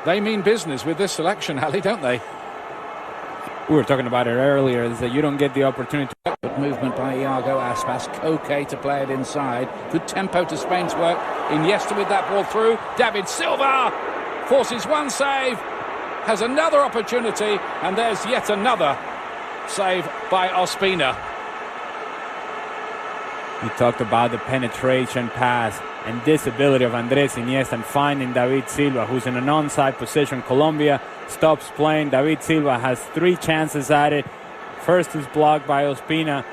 They mean business with this selection, Ali, don't they? We were talking about it earlier, is that you don't get the opportunity. Good movement by Iago Aspas. Koke to play it inside. Good tempo to Spain's work. Iniesta with that ball through. David Silva forces one save, has another opportunity, and there's yet another save by Ospina. We talked about the penetration pass and this ability of Andres Iniesta and finding David Silva, who's in an onside position. Colombia stops playing. David Silva has 3 chances at it. First is blocked by Ospina,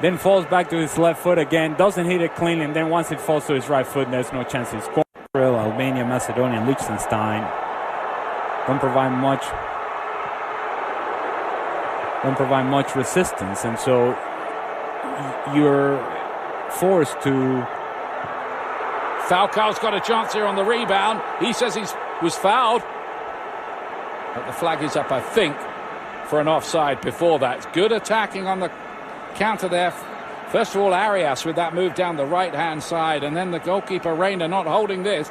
then falls back to his left foot again, doesn't hit it cleanly, and then once it falls to his right foot, there's no chance to score. Albania, Macedonia, and Liechtenstein don't provide much resistance, and so you're forced to. Falcao's got a chance here on the rebound. He says he was fouled, but the flag is up, I think, for an offside before that. Good attacking on the counter there. First of all, Arias with that move down the right-hand side, and then the goalkeeper, Reina, not holding this.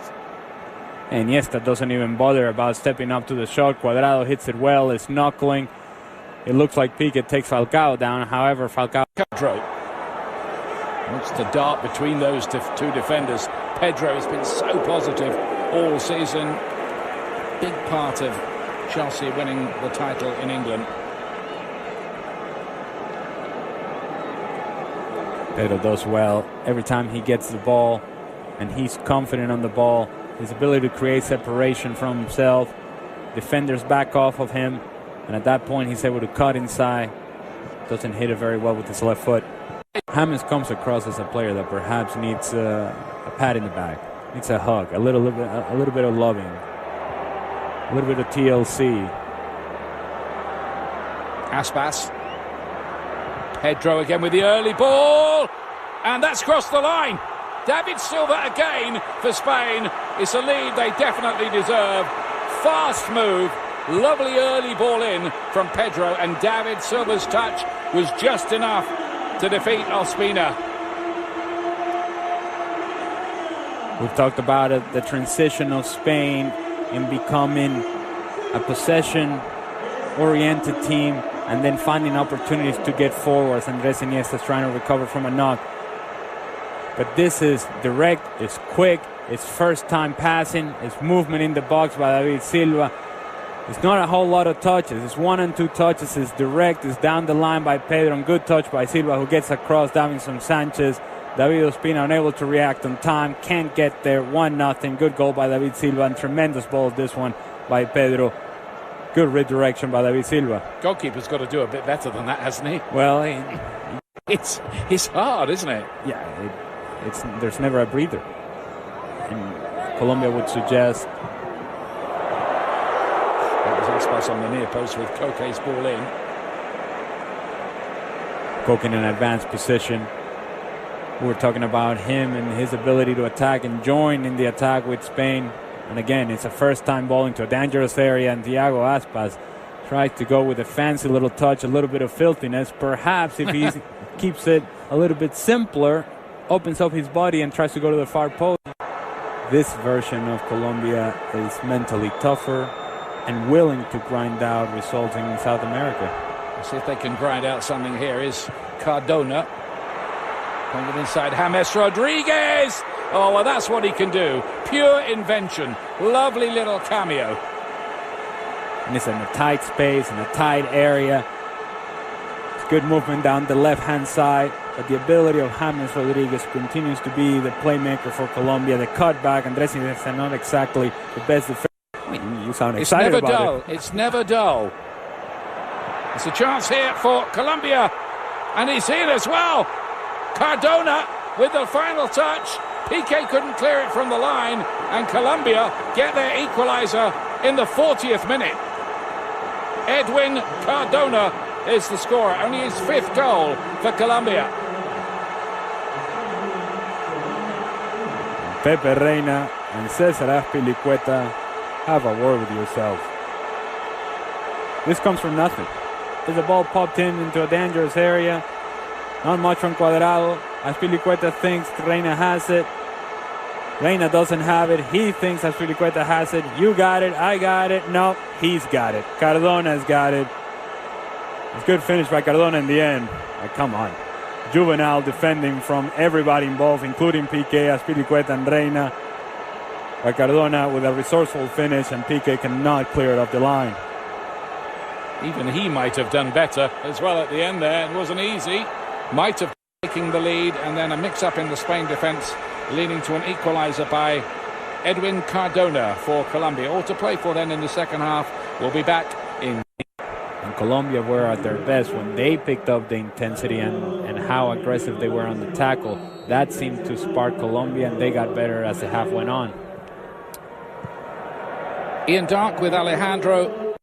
And Iniesta doesn't even bother about stepping up to the shot. Cuadrado hits it well, it's knuckling. It looks like Piqué takes Falcao down. However, Falcao... Pedro wants to dart between those 2 defenders. Pedro has been so positive all season. Big part of Chelsea winning the title in England. Pedro does well every time he gets the ball, and he's confident on the ball. His ability to create separation from himself. Defenders back off of him, and at that point he's able to cut inside. Doesn't hit it very well with his left foot. James comes across as a player that perhaps needs a pat in the back, needs a hug, a little bit of loving, a little bit of TLC. Aspas. Pedro again with the early ball, and that's crossed the line. David Silva again for Spain. It's a lead they definitely deserve. Fast move, lovely early ball in from Pedro, and David Silva's touch was just enough to defeat Ospina. We've talked about it, the transition of Spain in becoming a possession-oriented team and then finding opportunities to get forwards. Andres Iniesta is trying to recover from a knock. But this is direct, it's quick, it's first time passing, it's movement in the box by David Silva. It's not a whole lot of touches. It's 1 and 2 touches. It's direct. It's down the line by Pedro. And good touch by Silva, who gets across. Davinson Sanchez. David Ospina unable to react on time. Can't get there. 1-0. Good goal by David Silva. And tremendous ball this one by Pedro. Good redirection by David Silva. Goalkeeper's got to do a bit better than that, hasn't he? Well, it's hard, isn't it? Yeah, there's never a breather. And Colombia would suggest. Aspas on the near post with Koke's ball in. Koke in an advanced position. We were talking about him and his ability to attack and join in the attack with Spain. And again, it's a first-time ball into a dangerous area, and Iago Aspas tries to go with a fancy little touch, a little bit of filthiness. Perhaps if he keeps it a little bit simpler, opens up his body and tries to go to the far post. This version of Colombia is mentally tougher and willing to grind out results in South America. Let's see if they can grind out something here. Is Cardona. Playing it inside James Rodriguez. Oh, well, that's what he can do. Pure invention. Lovely little cameo. And it's in a tight space, in a tight area. It's good movement down the left-hand side. But the ability of James Rodriguez continues to be the playmaker for Colombia. The cutback, Andres Iniesta not exactly the best defender. You sound excited about it. It's never dull. It's never dull. It's a chance here for Colombia. And he's in as well. Cardona with the final touch. Piqué couldn't clear it from the line. And Colombia get their equaliser in the 40th minute. Edwin Cardona is the scorer. Only his 5th goal for Colombia. Pepe Reina and Cesar Azpilicueta, have a word with yourself. This comes from nothing. There's a ball popped into a dangerous area. Not much from Cuadrado. Azpilicueta thinks Reina has it. Reina doesn't have it. He thinks Azpilicueta has it. You got it. I got it. No, he's got it. Cardona's got it. It's a good finish by Cardona in the end. Like, come on. Juvenal defending from everybody involved, including Piqué, Azpilicueta, and Reina. But Cardona with a resourceful finish, and Piqué cannot clear it off the line. Even he might have done better as well at the end there. It wasn't easy. Might have taken the lead, and then a mix-up in the Spain defence, leading to an equaliser by Edwin Cardona for Colombia. All to play for then in the second half. We'll be back in. And Colombia were at their best when they picked up the intensity and how aggressive they were on the tackle. That seemed to spark Colombia, and they got better as the half went on. Ian Dark with Alejandro.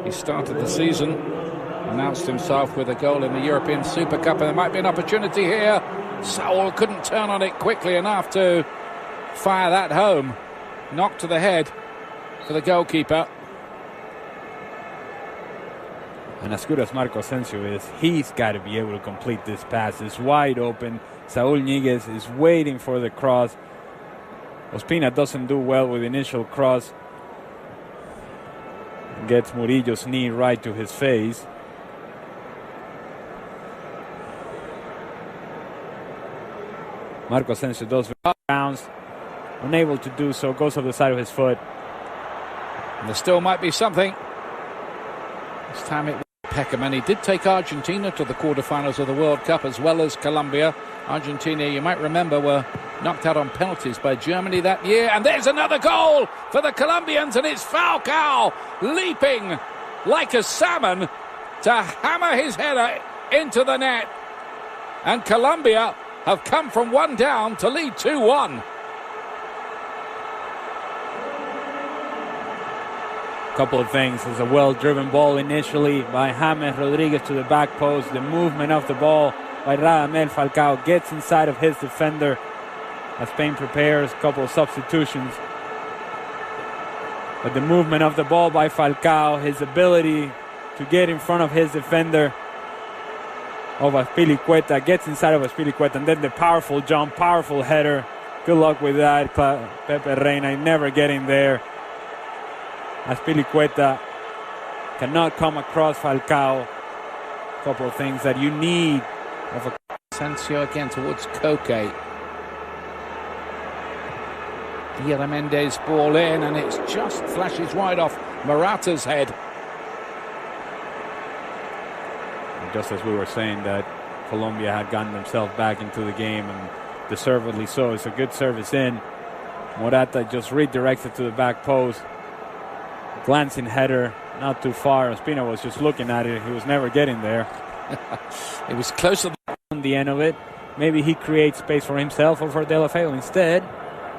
He started the season, announced himself with a goal in the European Super Cup, and there might be an opportunity here. Saul couldn't turn on it quickly enough to fire that home. Knock to the head for the goalkeeper. And as good as Marco Asensio is, he's got to be able to complete this pass. It's wide open. Saúl Ñíguez is waiting for the cross. Ospina doesn't do well with the initial cross. Gets Murillo's knee right to his face. Marco Asensio does bounce. Unable to do so, goes off the side of his foot. And there still might be something. This time it was Peckham, and he did take Argentina to the quarterfinals of the World Cup as well as Colombia. Argentina, you might remember, were knocked out on penalties by Germany that year. And there's another goal for the Colombians, and it's Falcao leaping like a salmon to hammer his header into the net. And Colombia have come from one down to lead 2-1. Couple of things. There's a well-driven ball initially by James Rodriguez to the back post. The movement of the ball by Radamel Falcao gets inside of his defender as Spain prepares. A couple of substitutions. But the movement of the ball by Falcao, his ability to get in front of his defender of Azpilicueta, gets inside of Azpilicueta, and then the powerful jump, powerful header. Good luck with that, Pepe Reina, never getting there. Azpilicueta cannot come across Falcao. A couple of things that you need. Asensio again towards Koke. Diego Mendes ball in, and it just flashes wide off Morata's head. And just as we were saying that Colombia had gotten themselves back into the game, and deservedly so. It's a good service in. Morata just redirects it to the back post. Glancing header, not too far. Ospina was just looking at it. He was never getting there. It was closer on the end of it. Maybe he creates space for himself or for De La Feo. Instead,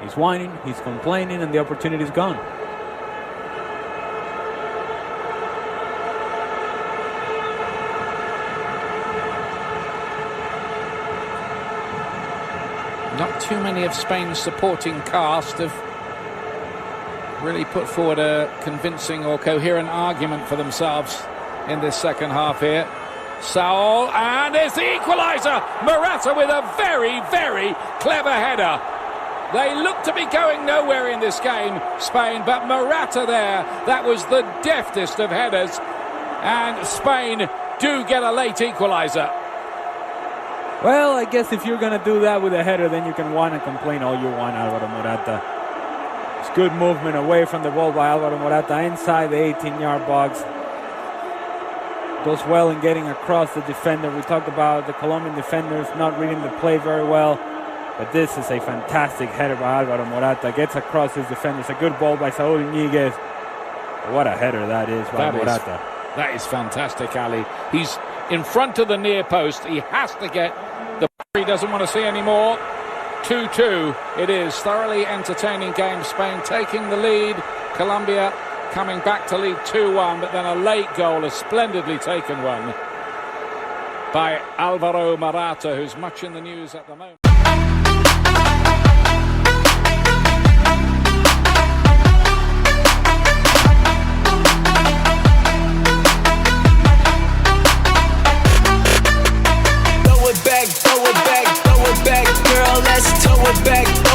he's whining, he's complaining, and the opportunity's gone. Not too many of Spain's supporting cast have really put forward a convincing or coherent argument for themselves in this second half here. Saul, and there's the equaliser. Morata with a very, very clever header. They look to be going nowhere in this game, Spain, but Morata there, that was the deftest of headers, and Spain do get a late equaliser. Well, I guess if you're going to do that with a header, then you can whine and complain all you want, Alvaro Morata. It's good movement away from the ball by Alvaro Morata inside the 18-yard box. Does well in getting across the defender. We talked about the Colombian defenders not reading the play very well, but this is a fantastic header by Alvaro Morata. Gets across his defenders. A good ball by Saúl Ñíguez. What a header that is by Morata. That is fantastic, Ali. He's in front of the near post. He has to get the he doesn't want to see anymore. 2-2 it is. Thoroughly entertaining game. Spain taking the lead. Colombia coming back to lead 2-1, but then a late goal, a splendidly taken one by Alvaro Morata, who's much in the news at the moment. Throw it back, girl, let's throw it back.